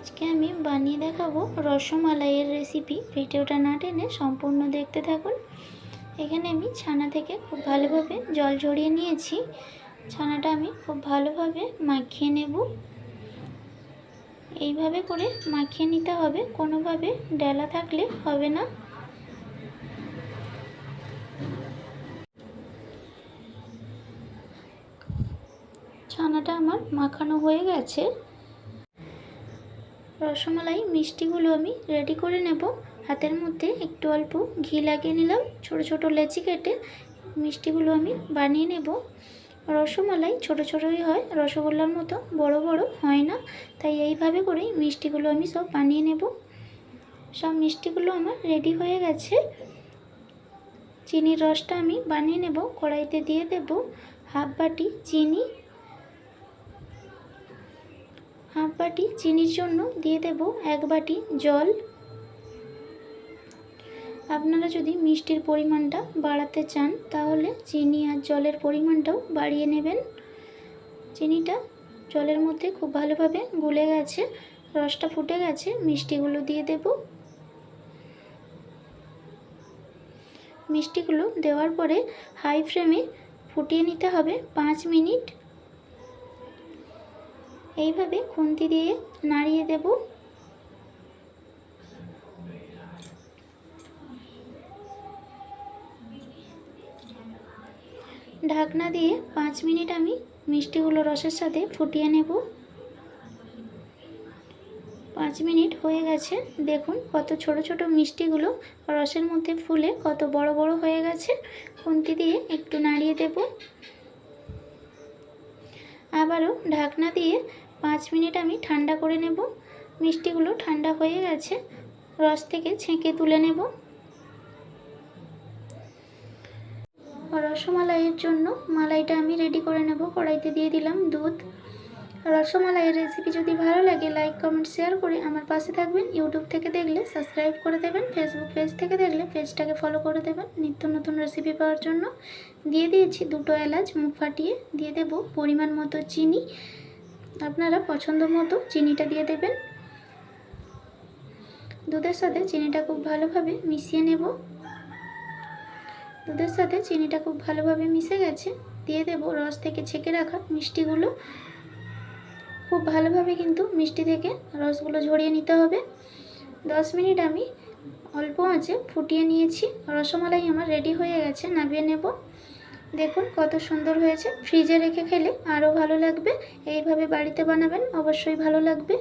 আজকে আমি বানিয়ে দেখাবো রসমালাইয়ের রেসিপি। ভিডিওটা না টেনে সম্পূর্ণ দেখতে থাকুন। এখানে আমি ছানা থেকে খুব ভালোভাবে জল ঝরিয়ে নিয়েছি। ছানাটা আমি খুব ভালোভাবে মাখিয়ে নেব। এইভাবে করে মাখিয়ে নিতে হবে, কোনোভাবে ডেলা থাকলে হবে না। ছানাটা আমার মাখানো হয়ে গেছে। রসমালাই মিষ্টিগুলো আমি রেডি করে নেব। হাতের মধ্যে একটু অল্প ঘি লাগিয়ে নিলাম। ছোট ছোট লেচি কেটে মিষ্টিগুলো আমি বানিয়ে নেব। রসমালাই ছোট ছোটই হয়, রসগোল্লার মতো বড় বড় হয় না, তাই এইভাবে করেই মিষ্টিগুলো আমি সব বানিয়ে নেব। সব মিষ্টিগুলো আমার রেডি হয়ে গেছে। চিনির রসটা আমি বানিয়ে নেব। কড়াইতে দিয়ে দেব হাফ বাটি চিনি। হাফ বাটি চিনির জন্য দিয়ে দেব 1 বাটি জল। আপনারা যদি মিষ্টির পরিমাণটা বাড়াতে চান তাহলে চিনি আর জলের পরিমাণটাও বাড়িয়ে নেবেন। চিনিটা জলের মধ্যে খুব ভালোভাবে গুলে গেছে, রসটা ফুটে গেছে। মিষ্টিগুলো দিয়ে দেব। মিষ্টিগুলো দেওয়ার পরে হাই ফ্লেমে ফুটিয়ে নিতে হবে 5 মিনিট। এইভাবে খুন্তি দিয়ে নাড়িয়ে দেব। ঢাকনা দিয়ে 5 মিনিট আমি মিষ্টিগুলো রসের সাথে ফুটিয়ে নেব। 5 মিনিট হয়ে গেছে। দেখুন কত ছোট ছোট মিষ্টিগুলো রসের মধ্যে ফুলে কত বড় বড় হয়ে গেছে। খুন্তি দিয়ে একটু নাড়িয়ে দেব। আবারও ঢাকনা দিয়ে 5 মিনিট আমি ঠান্ডা করে নেব। মিষ্টিগুলো ঠান্ডা হয়ে গেছে, রস থেকে ছেঁকে তুলে নেব। রসমালাইয়ের জন্য মালাইটা আমি রেডি করে নেব। কড়াইতে দিয়ে দিলাম দুধ। রসমালাইয়ের রেসিপি যদি ভালো লাগে লাইক কমেন্ট শেয়ার করে আমার পাশে থাকবেন। ইউটিউব থেকে দেখলে সাবস্ক্রাইব করে দেবেন, ফেসবুক পেজ থেকে দেখলে পেজটাকে ফলো করে দেবেন নিত্য নতুন রেসিপি পাওয়ার জন্য। দিয়ে দিয়েছি 2টো এলাচ মুখ ফাটিয়ে। দিয়ে দেব পরিমাণ মতো চিনি। আপনারা পছন্দ মতো চিনিটা দিয়ে দেবেন। দুধের সাথে চিনিটা খুব ভালোভাবে মিশিয়ে নেব। দুধের সাথে চিনিটা খুব ভালোভাবে মিশে গেছে। দিয়ে দেব রস থেকে ছেঁকে রাখা মিষ্টিগুলো। খুব ভালোভাবে কিন্তু মিষ্টি থেকে রসগুলো ঝরিয়ে নিতে হবে। 10 মিনিট আমি অল্প আঁচে ফুটিয়ে নিয়েছি। রসমালাই আমার রেডি হয়ে গেছে, নামিয়ে নেব। দেখুন কত সুন্দর হয়েছে। ফ্রিজে রেখে খেলে আরও ভালো লাগবে। এইভাবে বাড়িতে বানাবেন, অবশ্যই ভালো লাগবে।